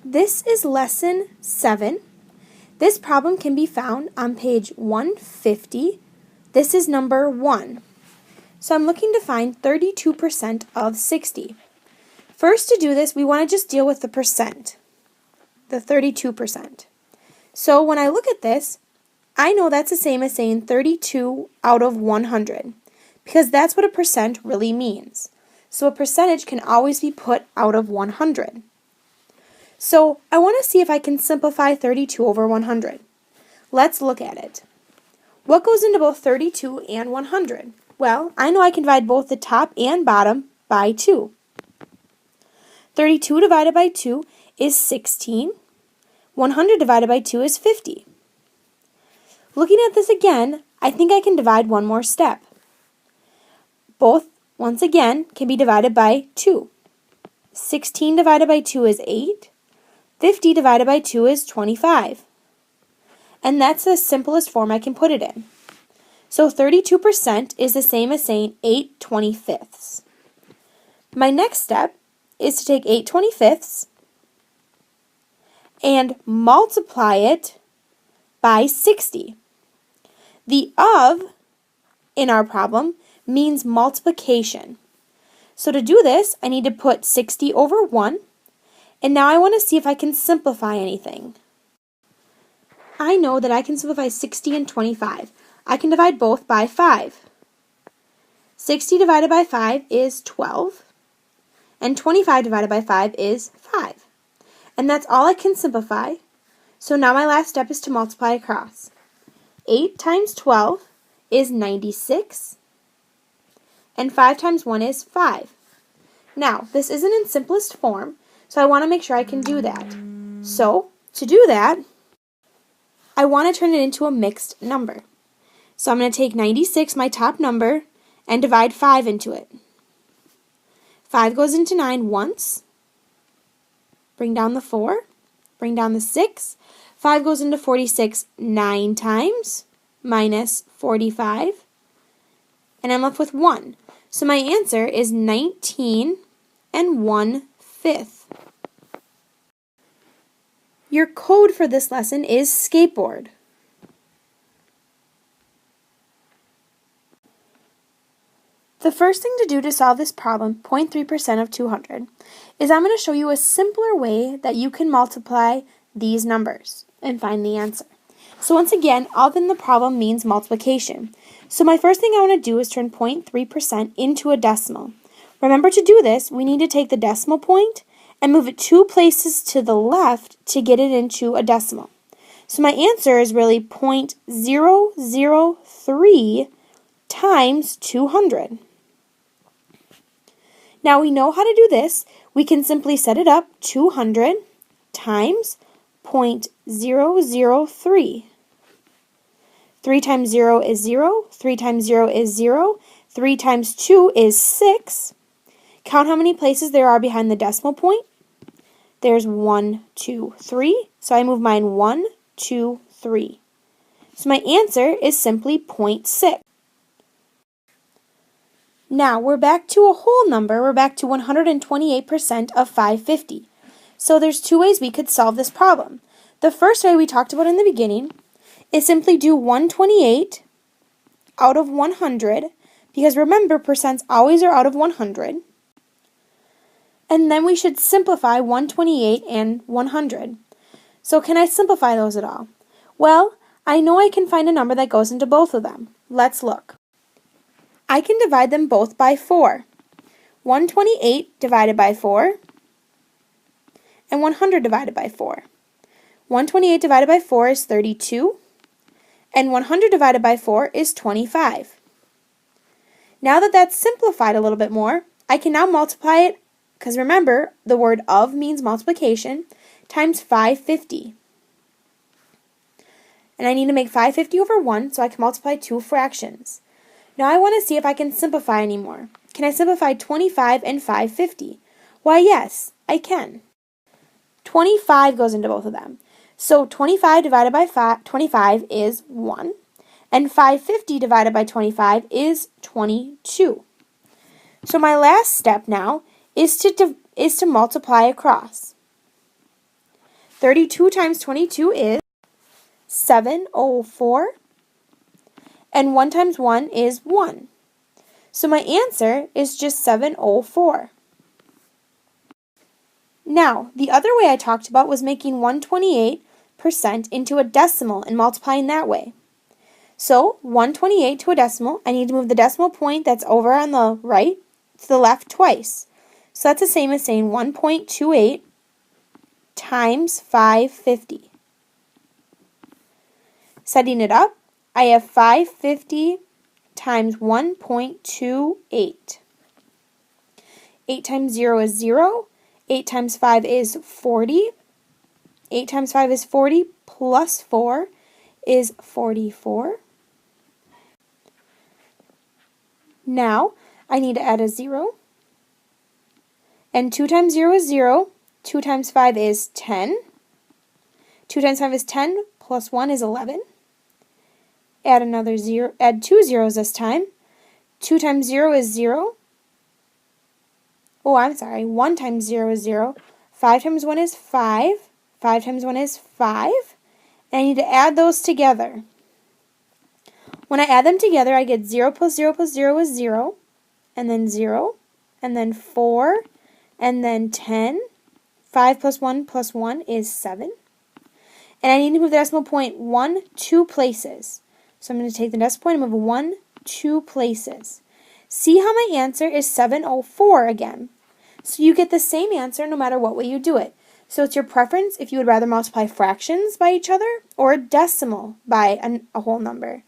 This is lesson 7. This problem can be found on page 150. This is number 1. So I'm looking to find 32% of 60. First, to do this, we want to just deal with the percent, the 32%. So when I look at this, I know that's the same as saying 32 out of 100, because that's what a percent really means. So a percentage can always be put out of 100. So I want to see if I can simplify 32 over 100. Let's look at it. What goes into both 32 and 100? Well, I know I can divide both the top and bottom by 2. 32 divided by 2 is 16. 100 divided by 2 is 50. Looking at this again, I think I can divide one more step. Both, once again, can be divided by 2. 16 divided by 2 is 8. 50 divided by 2 is 25. And that's the simplest form I can put it in. So 32% is the same as saying 8/25. My next step is to take 8/25 and multiply it by 60. The of in our problem means multiplication. So to do this, I need to put 60 over 1. And now I want to see if I can simplify anything. I know that I can simplify 60 and 25. I can divide both by 5. 60 divided by 5 is 12. And 25 divided by 5 is 5. And that's all I can simplify. So now my last step is to multiply across. 8 times 12 is 96. And 5 times 1 is 5. Now, this isn't in simplest form, so I want to make sure I can do that. So, to do that, I want to turn it into a mixed number. So I'm going to take 96, my top number, and divide 5 into it. 5 goes into 9 once. Bring down the 4. Bring down the 6. 5 goes into 46 9 times, minus 45. And I'm left with 1. So my answer is 19 and 1/5. Your code for this lesson is skateboard. The first thing to do to solve this problem, 0.3% of 200, is I'm going to show you a simpler way that you can multiply these numbers and find the answer. So once again, of in the problem means multiplication. So my first thing I want to do is turn 0.3% into a decimal. Remember, to do this, we need to take the decimal point and move it 2 places to the left to get it into a decimal. So my answer is really 0.003 times 200. Now we know how to do this. We can simply set it up 200 times 0.003. 3 times 0 is 0. 3 times 0 is 0. 3 times 2 is 6. Count how many places there are behind the decimal point. There's 1, 2, 3. So I move mine 1, 2, 3. So my answer is simply 0.6. Now we're back to a whole number. We're back to 128% of 550. So there's 2 ways we could solve this problem. The first way we talked about in the beginning is simply do 128 out of 100, because remember, percents always are out of 100. And then we should simplify 128 and 100. So can I simplify those at all? Well, I know I can find a number that goes into both of them. Let's look. I can divide them both by 4. 128 divided by 4 and 100 divided by 4. 128 divided by 4 is 32, and 100 divided by 4 is 25. Now that that's simplified a little bit more, I can now multiply it, because remember, the word of means multiplication, times 550. And I need to make 550 over 1, so I can multiply 2 fractions. Now I want to see if I can simplify anymore. Can I simplify 25 and 550? Why, yes, I can. 25 goes into both of them. So 25 divided by 25 is 1. And 550 divided by 25 is 22. So my last step now is to multiply across. 32 times 22 is 704. And 1 times 1 is 1. So my answer is just 704. Now, the other way I talked about was making 128% into a decimal and multiplying that way. So 128 to a decimal, I need to move the decimal point that's over on the right to the left twice. So that's the same as saying 1.28 times 550. Setting it up, I have 550 times 1.28. 8 times 0 is 0. 8 times 5 is 40. 8 times 5 is 40, plus 4 is 44. Now, I need to add a 0. And 2 times 0 is 0. 2 times 5 is 10. 2 times 5 is 10, plus 1 is 11. Add another 0, add 2 zeros this time. 2 times 0 is 0. Oh, I'm sorry, 1 times 0 is 0. 5 times 1 is 5. 5 times 1 is 5. And I need to add those together. When I add them together, I get 0 plus 0 plus 0 is 0. And then 0. And then 4. And then 10. 5 plus 1 is 7. And I need to move the decimal point 1, 2 places. So I'm going to take the decimal point and move 1, 2 places. See how my answer is 704 again. So you get the same answer no matter what way you do it. So it's your preference if you would rather multiply fractions by each other or a decimal by a whole number.